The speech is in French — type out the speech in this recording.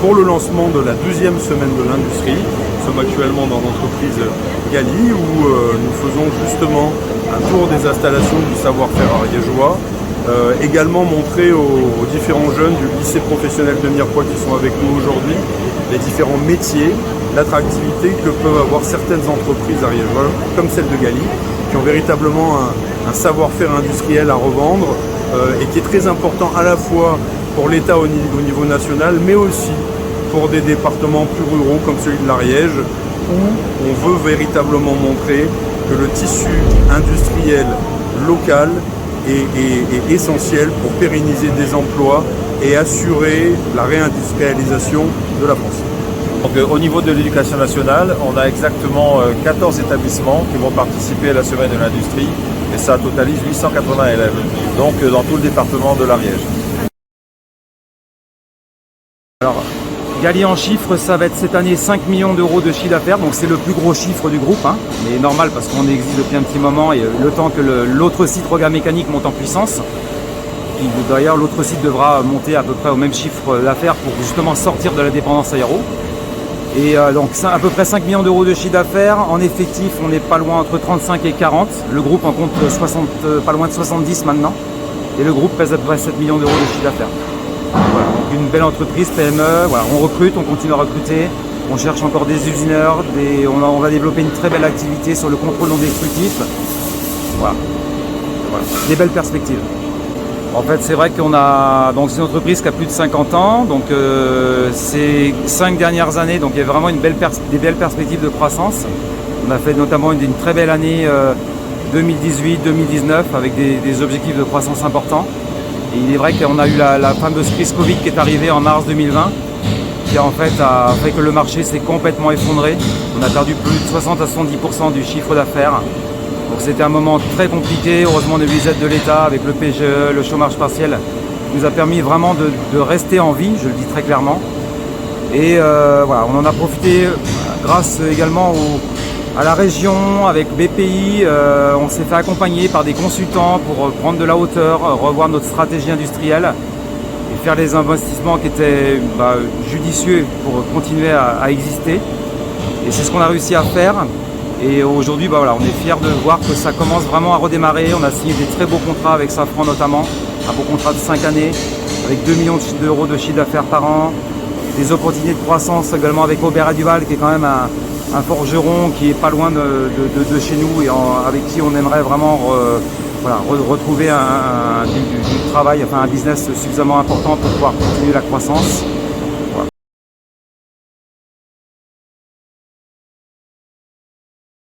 Pour le lancement de la 12e semaine de l'industrie, nous sommes actuellement dans l'entreprise Gali où nous faisons justement un tour des installations du savoir-faire ariégeois. Également montrer aux différents jeunes du lycée professionnel de Mirepoix qui sont avec nous aujourd'hui les différents métiers, l'attractivité que peuvent avoir certaines entreprises ariégeoises comme celle de Gali qui ont véritablement un savoir-faire industriel à revendre et qui est très important à la fois pour l'État au niveau national mais aussi pour des départements plus ruraux comme celui de l'Ariège où on veut véritablement montrer que le tissu industriel local est essentiel pour pérenniser des emplois et assurer la réindustrialisation de la France. Donc, au niveau de l'éducation nationale, on a exactement 14 établissements qui vont participer à la semaine de l'industrie et ça totalise 880 élèves, donc dans tout le département de l'Ariège. Alors, Gali en chiffres, ça va être cette année 5 millions d'euros de chiffre d'affaires, donc c'est le plus gros chiffre du groupe, hein, mais normal parce qu'on existe depuis un petit moment et le temps que l'autre site Regard Mécanique monte en puissance. D'ailleurs, l'autre site devra monter à peu près au même chiffre d'affaires pour justement sortir de la dépendance aéro. Et donc à peu près 5 millions d'euros de chiffre d'affaires. En effectif, on n'est pas loin entre 35 et 40. Le groupe en compte pas loin de 70 maintenant. Et le groupe pèse à peu près 7 millions d'euros de chiffre d'affaires. Voilà, donc une belle entreprise PME. Voilà, on recrute, on continue à recruter. On cherche encore des usineurs. On va développer une très belle activité sur le contrôle non destructif. Voilà. Des belles perspectives. En fait, c'est vrai qu'on a donc c'est une entreprise qui a plus de 50 ans, donc ces 5 dernières années, donc il y a vraiment des belles perspectives de croissance. On a fait notamment une très belle année 2018-2019 avec des objectifs de croissance importants. Et il est vrai qu'on a eu la fameuse crise Covid qui est arrivée en mars 2020, qui en fait a fait que le marché s'est complètement effondré. On a perdu plus de 60 à 70% du chiffre d'affaires. Donc c'était un moment très compliqué, heureusement on a eu les aides de l'État avec le PGE, le chômage partiel, qui nous a permis vraiment de rester en vie, je le dis très clairement. Et voilà, on en a profité grâce également à la région, avec BPI, on s'est fait accompagner par des consultants pour prendre de la hauteur, revoir notre stratégie industrielle et faire des investissements qui étaient judicieux pour continuer à exister. Et c'est ce qu'on a réussi à faire. Et aujourd'hui, voilà, on est fiers de voir que ça commence vraiment à redémarrer. On a signé des très beaux contrats avec Safran notamment, un beau contrat de 5 années, avec 2 millions d'euros de chiffre d'affaires par an, des opportunités de croissance également avec Aubert et Duval, qui est quand même un forgeron qui est pas loin de chez nous et avec qui on aimerait vraiment retrouver du travail, enfin un business suffisamment important pour pouvoir continuer la croissance.